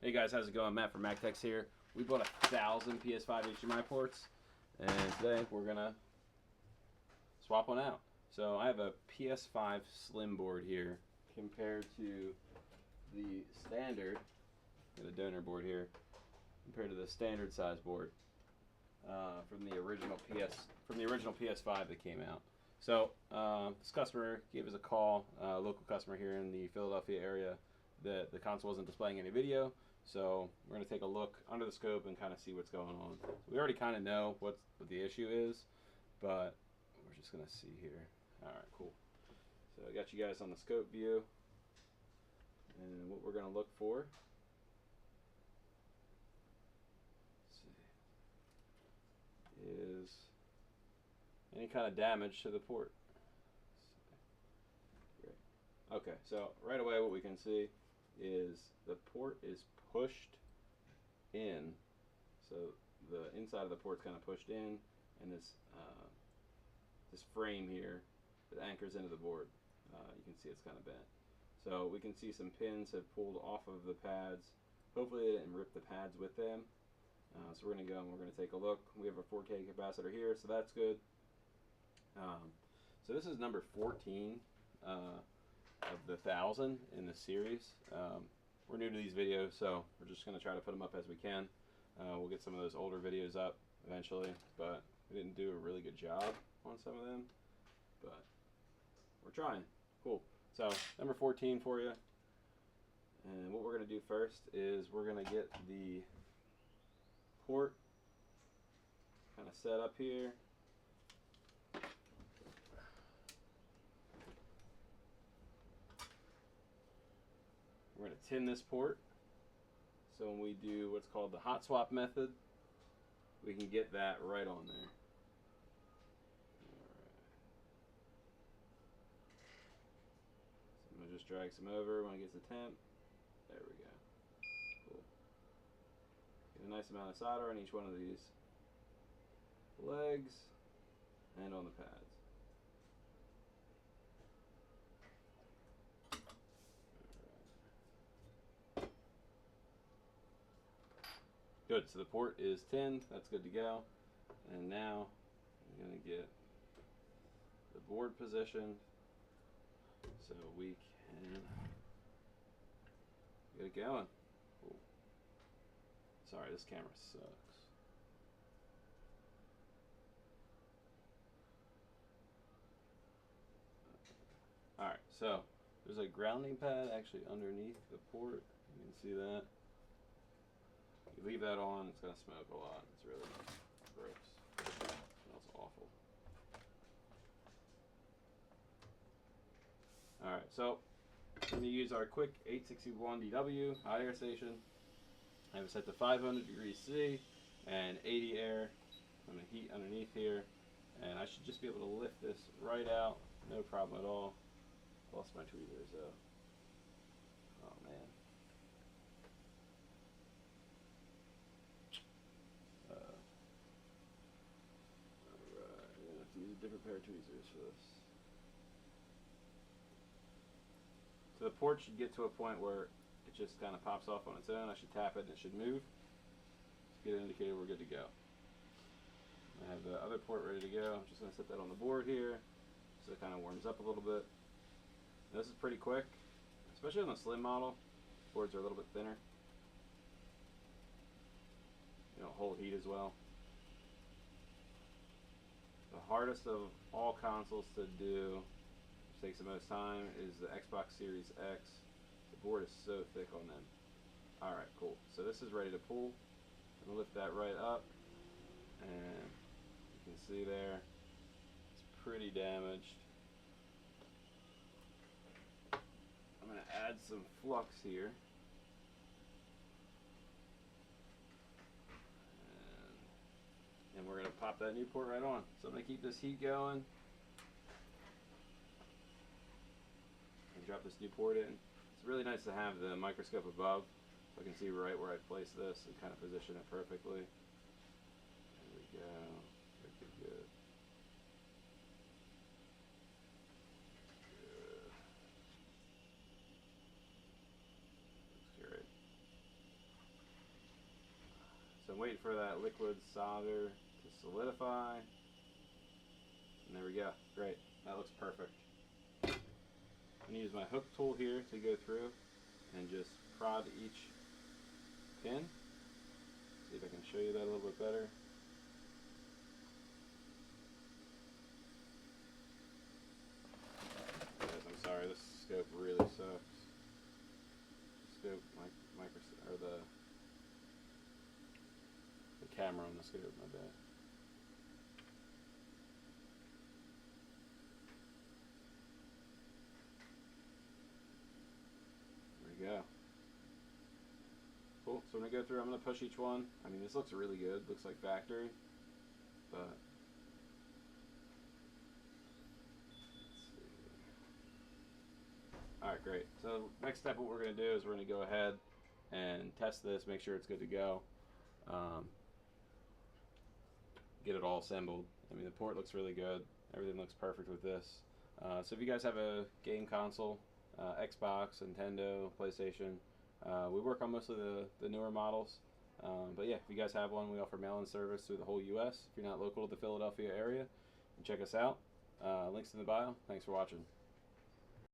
Hey guys, how's it going? Matt from MacTex here. We bought 1,000 PS5 HDMI ports, and today we're gonna swap one out. So I have a PS5 Slim board here compared to the standard, got a donor board here, compared to the standard size board from the original PS5 that came out. So this customer gave us a call, a local customer here in the Philadelphia area, that the console wasn't displaying any video. So we're going to take a look under the scope and kind of see what's going on. So we already kind of know what the issue is, but we're just going to see here. All right, cool. So I got you guys on the scope view, and what we're going to look for, let's see, is any kind of damage to the port. Great. Okay, so right away what we can see is the port is pushed in, so the inside of the port's kind of pushed in, and this this frame here that anchors into the board, you can see it's kind of bent. So we can see some pins have pulled off of the pads. Hopefully they didn't rip the pads with them. So we're going to go and we're going to take a look. We have a 4K capacitor here, so that's good. So this is number 14 of the 1,000 in the series. We're new to these videos, so we're just going to try to put them up as we can. We'll get some of those older videos up eventually, but we didn't do a really good job on some of them, but we're trying. Cool. So number 14 for you, and what we're going to do first is we're going to get the port kind of set up here. We're going to tin this port, so when we do what's called the hot swap method, we can get that right on there. Alright. So I'm going to just drag some over when it gets the temp. There we go. Cool. Get a nice amount of solder on each one of these legs and on the pads. Good, so the port is tinned, that's good to go. And now I'm going to get the board positioned so we can get it going. Cool. Sorry, this camera sucks. Alright, so there's a grounding pad actually underneath the port. You can see that. You leave that on, it's going to smoke a lot. It's really gross. It smells awful. Alright, so we're going to use our quick 861 DW hot air station. I have it set to 500 degrees C and 80 air. I'm going to heat underneath here, and I should just be able to lift this right out. No problem at all. Lost my tweezers though. Oh man. Alright, I'm going to have to use a different pair of tweezers for this. So the port should get to a point where it just kind of pops off on its own. I should tap it and it should move. Just get an indicator we're good to go. I have the other port ready to go. I'm just going to set that on the board here so it kind of warms up a little bit. This is pretty quick, especially on the slim model. Boards are a little bit thinner. You know, hold heat as well. The hardest of all consoles to do, which takes the most time, is the Xbox Series X. The board is so thick on them. Alright, cool. So this is ready to pull. I'm going to lift that right up, and you can see there, it's pretty damaged. I'm going to add some flux here. And we're going to pop that new port right on. So I'm going to keep this heat going. And drop this new port in. It's really nice to have the microscope above, so I can see right where I place this and kind of position it perfectly. There we go. Pretty good. Looks great. wait for that liquid solder to solidify. And there we go. Great. That looks perfect. I'm going to use my hook tool here to go through and just prod each pin. See if I can show you that a little bit better. Guys, I'm sorry, this scope really sucks. Scope, or the camera on the scope, my bad. There we go. Cool. So I'm going to go through, I'm going to push each one. I mean, this looks really good. Looks like factory. But let's see. Alright, great. So next step, what we're going to do is we're going to go ahead and test this, make sure it's good to go. Get it all assembled. I mean, the port looks really good. Everything looks perfect with this. So if you guys have a game console, Xbox, Nintendo, PlayStation, we work on mostly the newer models. But yeah, if you guys have one, we offer mail-in service through the whole U.S. If you're not local to the Philadelphia area, check us out. Links in the bio. Thanks for watching.